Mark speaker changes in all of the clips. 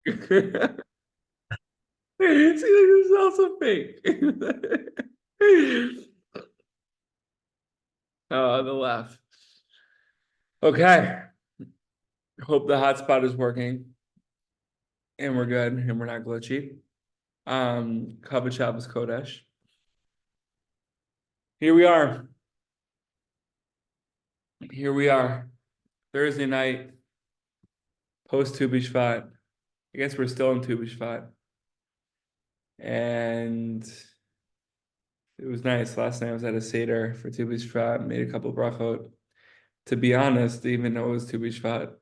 Speaker 1: See, this is also fake. Oh, the laugh. Okay. Hope the hotspot is working and we're good and we're not glitchy. Kavod Shabbos Kodesh. Here we are. Here we are. Thursday night, post Tu B'Shvat. I guess we're still in Tu B'Shvat. And it was nice. Last night I was at a Seder for Tu B'Shvat, made a couple brachot. To be honest, even though it was Tu B'Shvat.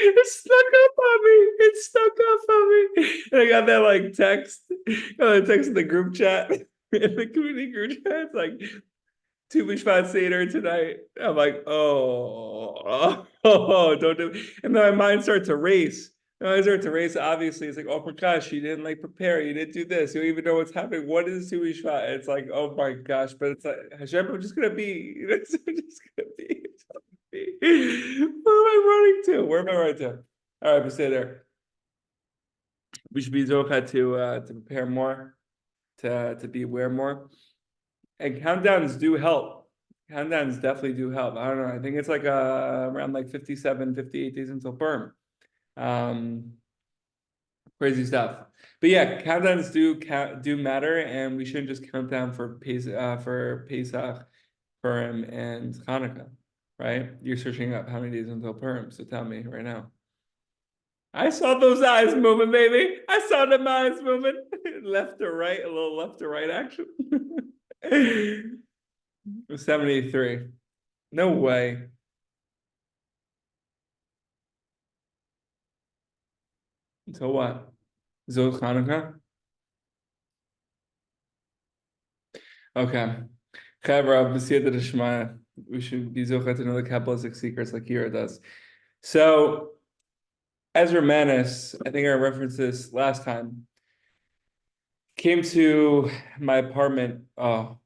Speaker 1: It stuck up on me. It stuck up on me. And I got that like text. Got that text in the group chat. In the community group chat. It's like Tu B'Shvat Seder tonight. I'm like, don't do it. And then my mind starts to race. And I start to race. Obviously, it's like, oh my gosh, you didn't like prepare. You didn't do this. You don't even know what's happening. What is Tu B'Shvat? It's like, oh my gosh. But it's like, Hashem, I'm just gonna be. It's just gonna be. Where am I running to? Where am I running to? All right, but stay there. We should be zocha to prepare more, to be aware more. And countdowns do help. Countdowns definitely do help. I don't know. I think it's like around like 57, 58 days until Purim. Um, Crazy stuff. But yeah, countdowns do matter, and we shouldn't just count down for Pesach, Purim, and Hanukkah, right? You're searching up how many days until Purim, so tell me right now. I saw those eyes moving, baby. I saw them eyes moving. Left to right, a little left to right action. 73. No way. Until what? Zol Hanukkah? Okay. Chavra, B'siyata D'Shmaya. We should be Zocha to know the Kabbalistic secrets like Yira does. So, Ezra Manis, I think I referenced this last time, came to my apartment. Oh,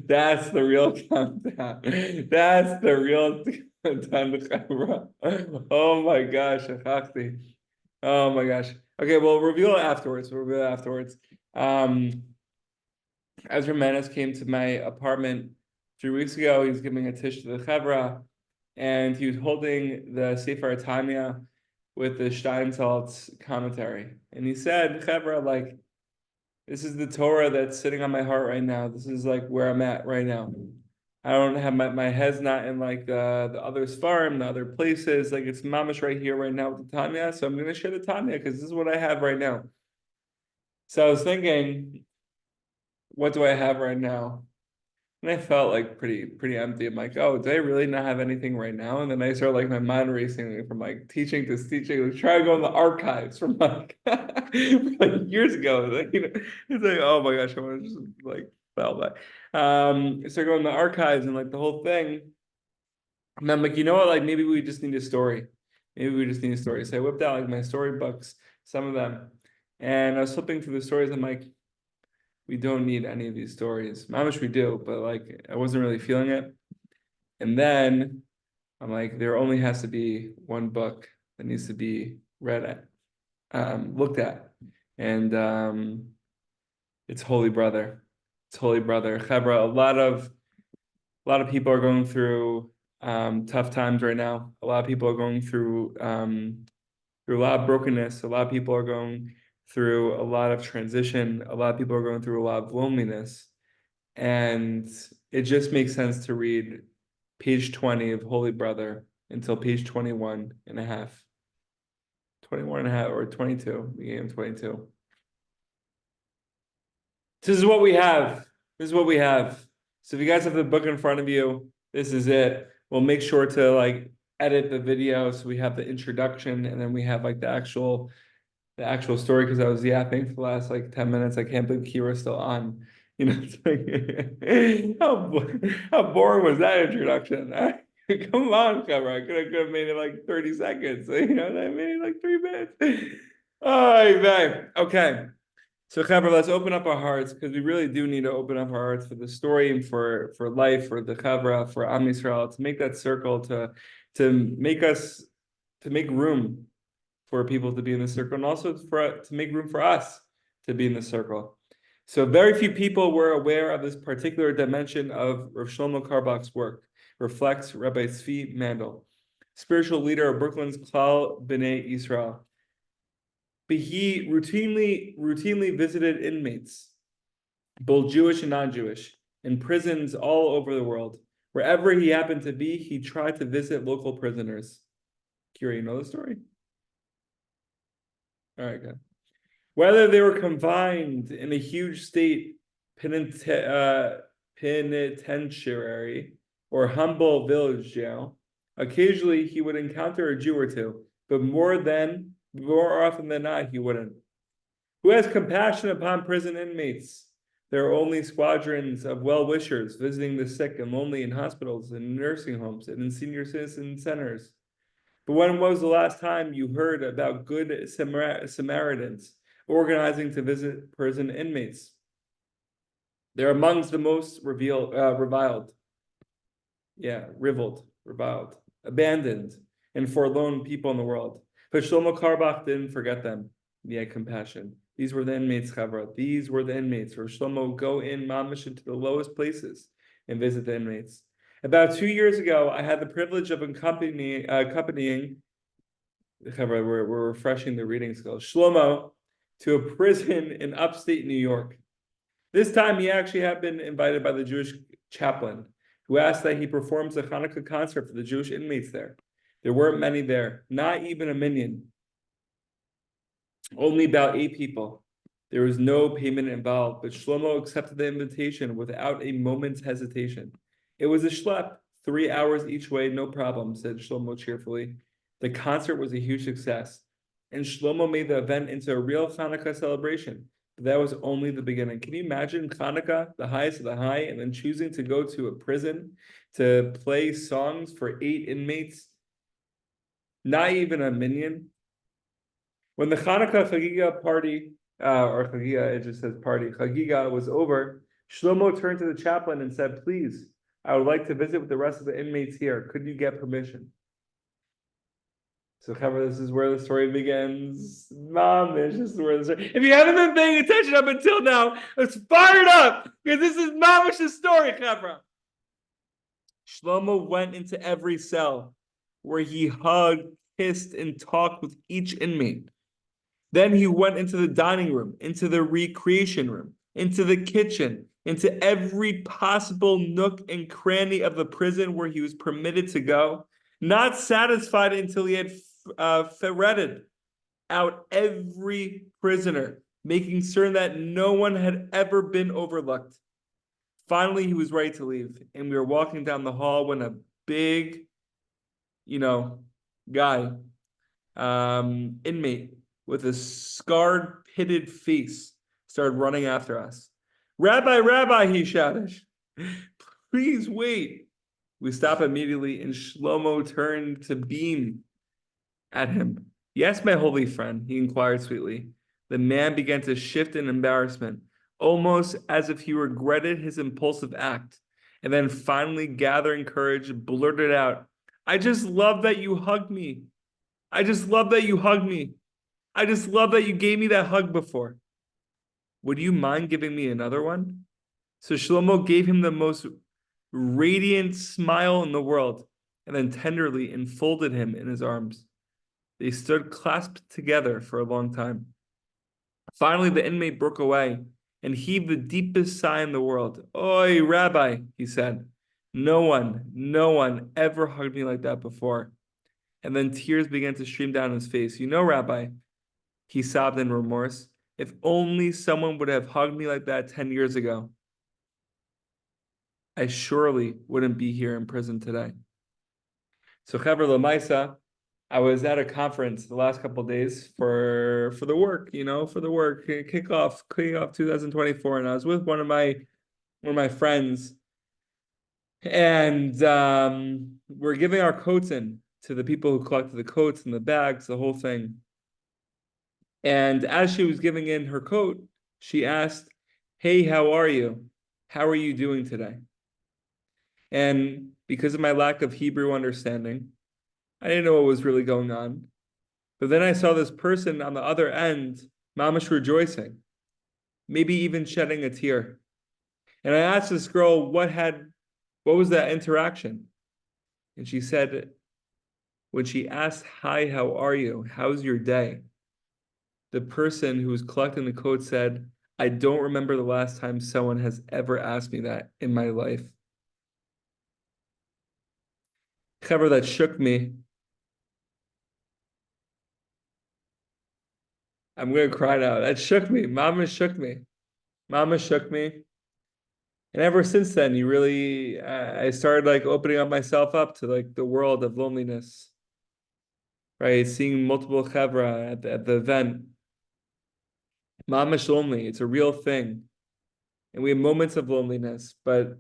Speaker 1: that's the real countdown. That's the real countdown. Oh my gosh, Achachti. Oh my gosh. Okay, we'll reveal it afterwards. We'll reveal it afterwards. Ezra Manis came to my apartment 3 weeks ago. He was giving a tish to the Chevra, and he was holding the Sefer Tanya with the Steinsaltz commentary. And he said, Chevra, like, this is the Torah that's sitting on my heart right now. This is like where I'm at right now. I don't have my head's not in like the other farm, the other places. Like it's mamish right here, right now with the Tanya. So I'm gonna share the Tanya because this is what I have right now. So I was thinking, what do I have right now? And I felt like pretty empty. I'm like, oh, do I really not have anything right now? And then I start like my mind racing from like teaching to teaching, like trying to go in the archives from like, from, like years ago. Like, it's like, oh my gosh, I want to just like fell back. So going in the archives and like the whole thing. And I'm like, you know what? Like maybe we just need a story. Maybe we just need a story. So I whipped out like my storybooks, some of them, and I was flipping through the stories. I'm like, we don't need any of these stories. I wish we do, but like I wasn't really feeling it. And then I'm like, there only has to be one book that needs to be read at, looked at. And it's Holy Brother. It's Holy Brother. Chevra, a lot of people are going through tough times right now. A lot of people are going through a lot of brokenness. A lot of people are going through a lot of transition. A lot of people are going through a lot of loneliness. And it just makes sense to read page 20 of Holy Brother until page 21 and a half. 21 and a half or 22. We gave him 22. This is what we have. This is what we have. So if you guys have the book in front of you, this is it. We'll make sure to like edit the video so we have the introduction and then we have like the actual story because I was yapping for the last like 10 minutes. I can't believe Kira's still on. You know, it's like, how boring was that introduction? Come on, cover. I could have made it like 30 seconds. You know, I made it like 3 minutes. Oh, man. Okay. So, Chaver, let's open up our hearts because we really do need to open up our hearts for the story and for life, for the Chavra, for Am Yisrael, to make that circle, to make us to make room for people to be in the circle, and also to make room for us to be in the circle. So, very few people were aware of this particular dimension of Rav Shlomo Karbach's work. Reflects Rabbi Tzvi Mandel, spiritual leader of Brooklyn's Klal B'nai Israel. But he routinely visited inmates, both Jewish and non-Jewish, in prisons all over the world. Wherever he happened to be, he tried to visit local prisoners. Kira, you know the story? All right, good. Whether they were confined in a huge state penitentiary or humble village jail, occasionally he would encounter a Jew or two, but more often than not, he wouldn't. Who has compassion upon prison inmates? There are only squadrons of well-wishers visiting the sick and lonely in hospitals and nursing homes and in senior citizen centers. But when was the last time you heard about good Samaritans organizing to visit prison inmates? They're amongst the most reviled, abandoned, and forlorn people in the world. But Shlomo Karbach didn't forget them. He had compassion. These were the inmates, Chavra. These were the inmates. Where Shlomo go in mamish into the lowest places and visit the inmates. About 2 years ago, I had the privilege of accompanying Chavra, we're refreshing the reading skills, Shlomo to a prison in upstate New York. This time, he actually had been invited by the Jewish chaplain, who asked that he performs a Hanukkah concert for the Jewish inmates there. There weren't many there, not even a minyan. Only about 8 people. There was no payment involved, but Shlomo accepted the invitation without a moment's hesitation. It was a schlep, 3 hours each way, no problem, said Shlomo cheerfully. The concert was a huge success, and Shlomo made the event into a real Hanukkah celebration. But that was only the beginning. Can you imagine Hanukkah, the highest of the high, and then choosing to go to a prison to play songs for 8 inmates? Not even a minyan. When the Hanukkah Chagiga party, or Chagiga, it just says party, Chagiga was over, Shlomo turned to the chaplain and said, please, I would like to visit with the rest of the inmates here. Could you get permission? So, Chaver, this is where the story begins. Mamish, this is where the story. If you haven't been paying attention up until now, let's fire it up because this is Mamish's story, Chaver. Shlomo went into every cell where he hugged, kissed, and talked with each inmate. Then he went into the dining room, into the recreation room, into the kitchen, into every possible nook and cranny of the prison where he was permitted to go, not satisfied until he had ferreted out every prisoner, making certain that no one had ever been overlooked. Finally, he was ready to leave, and we were walking down the hall when a big, guy, inmate, with a scarred, pitted face, started running after us. Rabbi, he shouted. Please wait. We stopped immediately, and Shlomo turned to beam at him. Yes, my holy friend, he inquired sweetly. The man began to shift in embarrassment, almost as if he regretted his impulsive act, and then finally gathering courage, blurted out, I just love that you hugged me. I just love that you hugged me. I just love that you gave me that hug before. Would you mind giving me another one? So Shlomo gave him the most radiant smile in the world and then tenderly enfolded him in his arms. They stood clasped together for a long time. Finally, the inmate broke away and heaved the deepest sigh in the world. Oi, Rabbi, he said. No one ever hugged me like that before. And then tears began to stream down his face. Rabbi, he sobbed in remorse, if only someone would have hugged me like that 10 years ago, I surely wouldn't be here in prison today. So, Chaver Lamaisa, I was at a conference the last couple of days for the work, kick off 2024, and I was with one of my friends, and we're giving our coats in to the people who collected the coats and the bags, the whole thing. And as she was giving in her coat, She asked, "Hey, how are you? How are you doing today?" And because of my lack of Hebrew understanding, I didn't know what was really going on. But then I saw this person on the other end, mamish rejoicing, maybe even shedding a tear. And I asked this girl what was that interaction? And she said, when she asked, "Hi, how are you? How's your day?" The person who was collecting the code said, "I don't remember the last time someone has ever asked me that in my life." Cover that shook me. I'm gonna cry now. That shook me. Mama shook me. Mama shook me. And ever since then, I started like opening up myself up to like the world of loneliness, right? Seeing multiple chevra at the event. Mama's lonely. It's a real thing. And we have moments of loneliness, but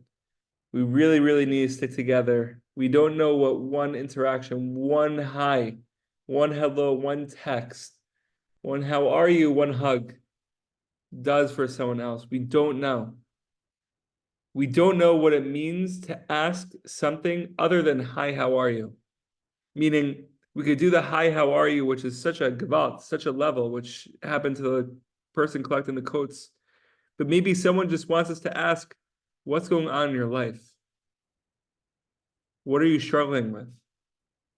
Speaker 1: we really, really need to stick together. We don't know what one interaction, one hi, one hello, one text, one how are you, one hug does for someone else. We don't know. We don't know what it means to ask something other than hi, how are you? Meaning we could do the hi, how are you, which is such a gewalt, such a level, which happened to the person collecting the coats. But maybe someone just wants us to ask, what's going on in your life? What are you struggling with?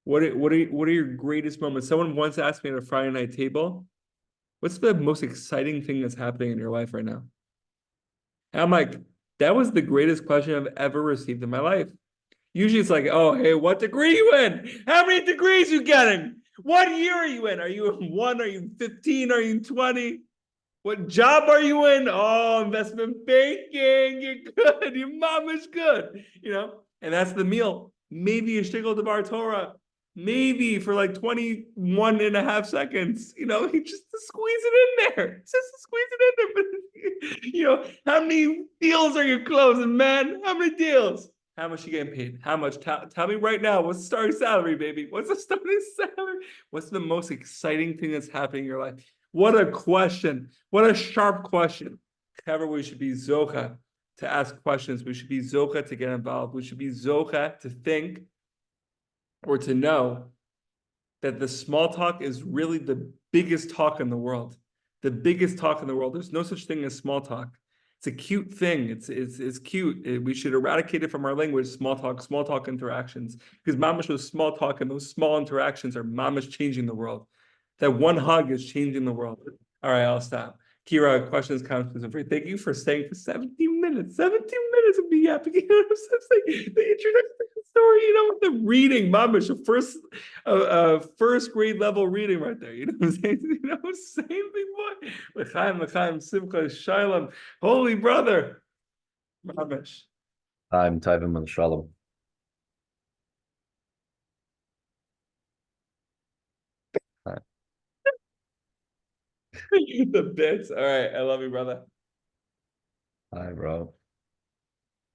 Speaker 1: What are your greatest moments? Someone once asked me at a Friday night table, what's the most exciting thing that's happening in your life right now? And I'm like, that was the greatest question I've ever received in my life. Usually it's like, oh, hey, what degree you in? How many degrees you getting? What year are you in? Are you in one? Are you in 15? Are you in 20? What job are you in? Oh, investment banking. You're good. Your mom is good. And that's the meal. Maybe a shtickle to bar Torah. Maybe for like 21 and a half seconds. He just to squeeze it in there. Just to squeeze it in there. But, how many deals are you closing, man? How many deals? How much you getting paid? How much? Tell me right now. What's the starting salary, baby? What's the starting salary? What's the most exciting thing that's happening in your life? What a question. What a sharp question. However, we should be zocha to ask questions. We should be zocha to get involved. We should be zocha to think or to know that the small talk is really the biggest talk in the world. The biggest talk in the world. There's no such thing as small talk. It's a cute thing. It's cute. We should eradicate it from our language. Small talk interactions. Because mamash was small talk, and those small interactions are mamash changing the world. That one hug is changing the world. All right, I'll stop. Kira, questions, comments, and free. Thank you for staying for 17 minutes. 17 minutes of me yapping. The introduction story, the reading, mamash, first grade level reading right there. You know what I'm saying? Same thing, boy. L'chaim, simcha, shalom. Holy brother. Mamash.
Speaker 2: I'm Taivan and Shalom. Hi,
Speaker 1: The bits. All right. I love you, brother.
Speaker 2: hi, bro.